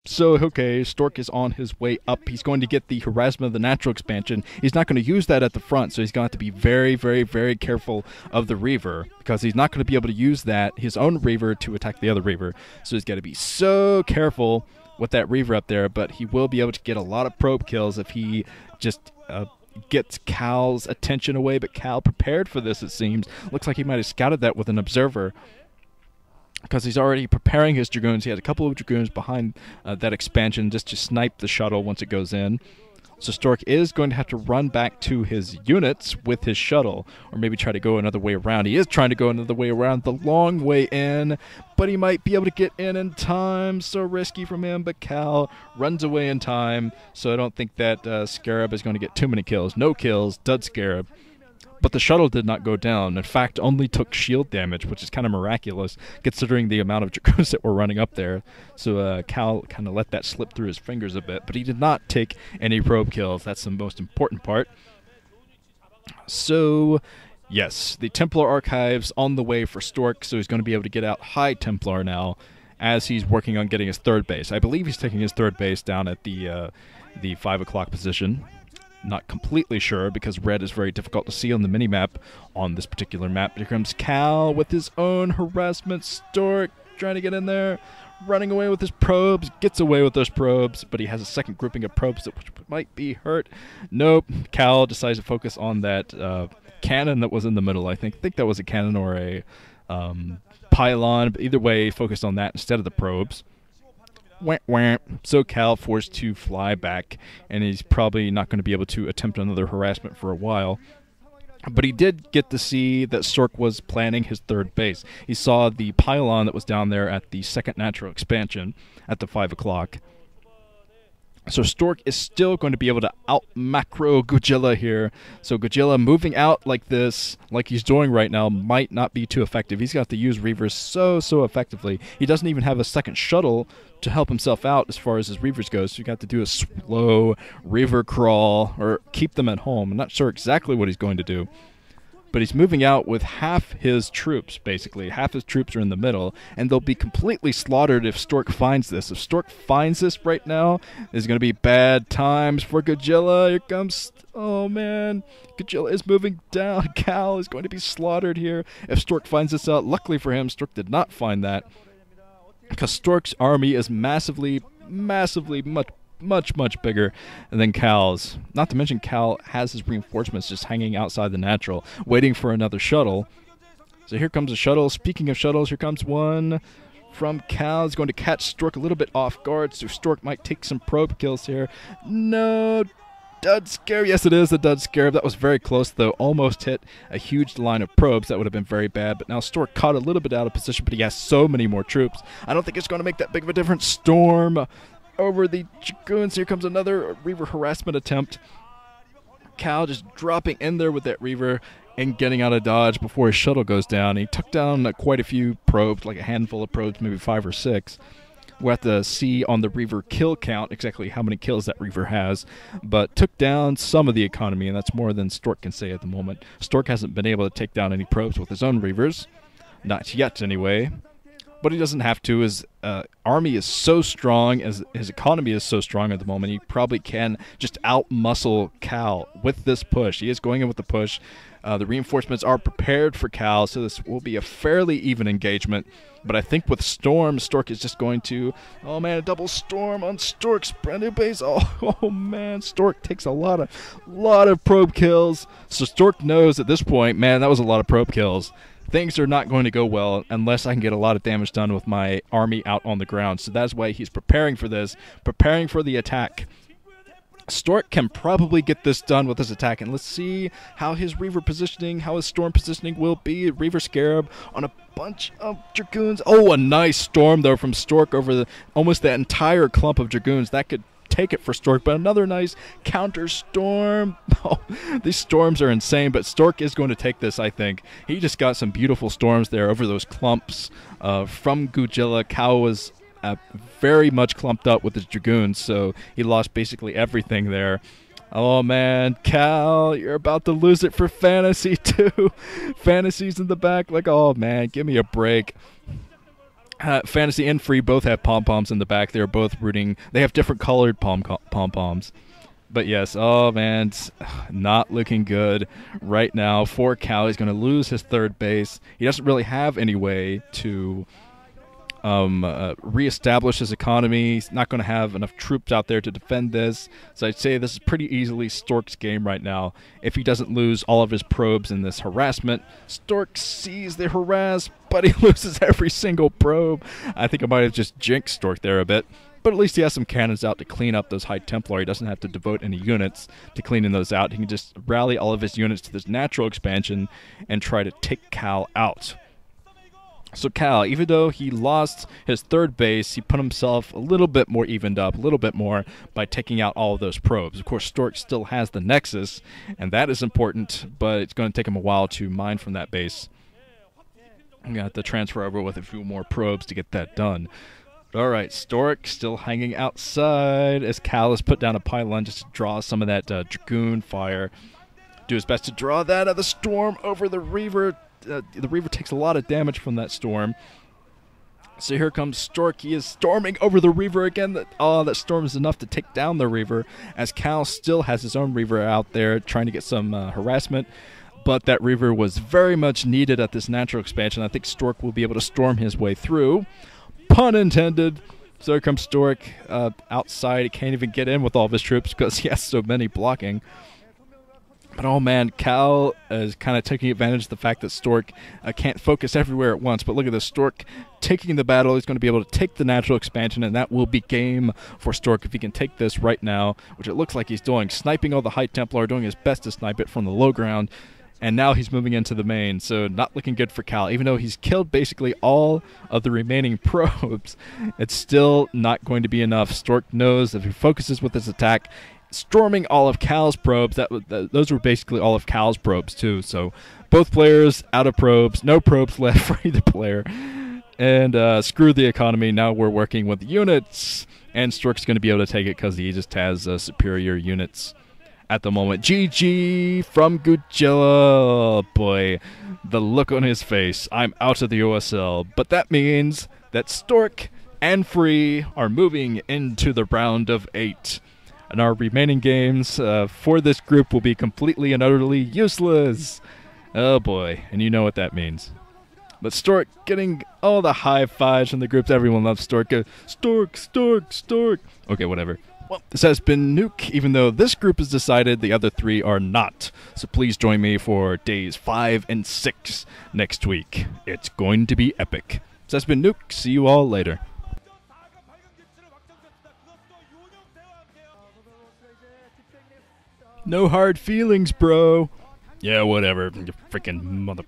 So, okay, Stork is on his way up. He's going to get the harassment of the natural expansion. He's not going to use that at the front, so he's going to have to be very, very, very careful of the Reaver, because he's not going to be able to use that, his own Reaver, to attack the other Reaver. So he's got to be so careful with that Reaver up there, but he will be able to get a lot of probe kills if he just gets Cal's attention away. But Cal prepared for this, it seems. Looks like he might have scouted that with an observer, because he's already preparing his Dragoons. He had a couple of Dragoons behind that expansion just to snipe the shuttle once it goes in. So Stork is going to have to run back to his units with his shuttle, or maybe try to go another way around. He is trying to go another way around, the long way in, but he might be able to get in time. So risky from him, but Cal runs away in time, so I don't think that Scarab is going to get too many kills. No kills, dud Scarab. But the shuttle did not go down. In fact, only took shield damage, which is kind of miraculous, considering the amount of Dragoons that were running up there. So Cal kind of let that slip through his fingers a bit. But he did not take any probe kills. That's the most important part. So, yes, the Templar Archives on the way for Stork, so he's going to be able to get out High Templar now as he's working on getting his third base. I believe he's taking his third base down at the 5 o'clock position. Not completely sure, because red is very difficult to see on the minimap on this particular map. Here comes Cal with his own harassment. Stork trying to get in there, running away with his probes, gets away with those probes, but he has a second grouping of probes which might be hurt. Nope, Cal decides to focus on that cannon that was in the middle. I think that was a cannon or a pylon, but either way, focused on that instead of the probes. Wah, wah. So Cal forced to fly back, and he's probably not going to be able to attempt another harassment for a while. But he did get to see that Stork was planning his third base. He saw the pylon that was down there at the second natural expansion at the 5 o'clock. So Stork is still going to be able to out-macro Godzilla here. So Godzilla moving out like this, like he's doing right now, might not be too effective. He's got to use Reavers so effectively. He doesn't even have a second shuttle to help himself out as far as his Reavers go. So you got to do a slow Reaver crawl or keep them at home. I'm not sure exactly what he's going to do. But he's moving out with half his troops, basically. Half his troops are in the middle, and they'll be completely slaughtered if Stork finds this. If Stork finds this right now, there's going to be bad times for Godzilla. Here comes... Oh, man. Godzilla is moving down. Cal is going to be slaughtered here if Stork finds this out. Luckily for him, Stork did not find that, because Stork's army is massively much bigger than Cal's. Not to mention Cal has his reinforcements just hanging outside the natural, waiting for another shuttle. So here comes a shuttle. Speaking of shuttles, here comes one from Cal. He's going to catch Stork a little bit off guard, so Stork might take some probe kills here. No, dud Scarab. Yes, it is a dud Scarab. That was very close, though. Almost hit a huge line of probes. That would have been very bad. But now Stork caught a little bit out of position, but he has so many more troops. I don't think it's going to make that big of a difference. Storm over the Dragoons. Here comes another Reaver harassment attempt. Cal just dropping in there with that Reaver and getting out of dodge before his shuttle goes down. He took down quite a few probes, like a handful of probes, maybe 5 or 6. We'll have to see on the Reaver kill count exactly how many kills that Reaver has, but took down some of the economy, and that's more than Stork can say at the moment. Stork hasn't been able to take down any probes with his own Reavers. Not yet, anyway. But he doesn't have to. His army is so strong, as his economy is so strong at the moment, he probably can just out-muscle Cal with this push. He is going in with the push. The reinforcements are prepared for Cal, so this will be a fairly even engagement. But I think with Storm, Stork is just going to... Oh, man, a double Storm on Stork's brand new base. Oh man, Stork takes a lot of probe kills. So Stork knows at this point, man, that was a lot of probe kills. Things are not going to go well unless I can get a lot of damage done with my army out on the ground. So that's why he's preparing for this, preparing for the attack. Stork can probably get this done with his attack, and let's see how his Reaver positioning, how his Storm positioning will be. Reaver Scarab on a bunch of Dragoons. Oh, a nice Storm, though, from Stork over almost that entire clump of Dragoons. That could take it for Stork, but another nice counter Storm. Oh, these Storms are insane, but Stork is going to take this, I think. He just got some beautiful Storms there over those clumps from Godzilla. Cal was very much clumped up with his Dragoons, so he lost basically everything there. Oh man, Cal, you're about to lose it for Fantasy too. Fantasy's in the back, like, oh man, give me a break. Fantasy and Free both have pom-poms in the back. They're both rooting. They have different colored pom-poms. But yes, oh man, it's not looking good right now for Cal. He's going to lose his third base. He doesn't really have any way to reestablish his economy. He's not going to have enough troops out there to defend this. So I'd say this is pretty easily Stork's game right now. If he doesn't lose all of his probes in this harassment, Stork sees the harass, but he loses every single probe. I think I might have just jinxed Stork there a bit. But at least he has some cannons out to clean up those High Templar. He doesn't have to devote any units to cleaning those out. He can just rally all of his units to this natural expansion and try to take Cal out. So Cal, even though he lost his third base, he put himself a little bit more evened up, a little bit more by taking out all of those probes. Of course, Stork still has the Nexus, and that is important, but it's going to take him a while to mine from that base. I'm going to have to transfer over with a few more probes to get that done. Alright, Stork still hanging outside as Cal has put down a pylon just to draw some of that Dragoon fire. Do his best to draw that of the storm over the Reaver. The Reaver takes a lot of damage from that storm. So here comes Stork. He is storming over the Reaver again. That storm is enough to take down the Reaver, as Cal still has his own Reaver out there trying to get some harassment. But that Reaver was very much needed at this natural expansion. I think Stork will be able to storm his way through. Pun intended. So here comes Stork outside. He can't even get in with all of his troops because he has so many blocking. But oh man, Cal is kind of taking advantage of the fact that Stork can't focus everywhere at once. But look at this, Stork taking the battle. He's going to be able to take the natural expansion, and that will be game for Stork if he can take this right now, which it looks like he's doing. Sniping all the High Templar, doing his best to snipe it from the low ground. And now he's moving into the main, so not looking good for Cal. Even though he's killed basically all of the remaining probes, it's still not going to be enough. Stork knows if he focuses with his attack, storming all of Cal's probes, those were basically all of Cal's probes too. So both players out of probes, no probes left for either player. And screw the economy, now we're working with units. And Stork's going to be able to take it because he just has superior units at the moment. GG from Godzilla. Oh boy, the look on his face. I'm out of the OSL. But that means that Stork and Free are moving into the round of 8. And our remaining games for this group will be completely and utterly useless. Oh boy, and you know what that means. But Stork getting all the high fives from the groups. Everyone loves Stork. Stork, Stork, Stork. Okay, whatever. Well, this has been Nuke, even though this group has decided the other 3 are not. So please join me for days 5 and 6 next week. It's going to be epic. This has been Nuke. See you all later. No hard feelings, bro. Yeah, whatever. You freaking mother...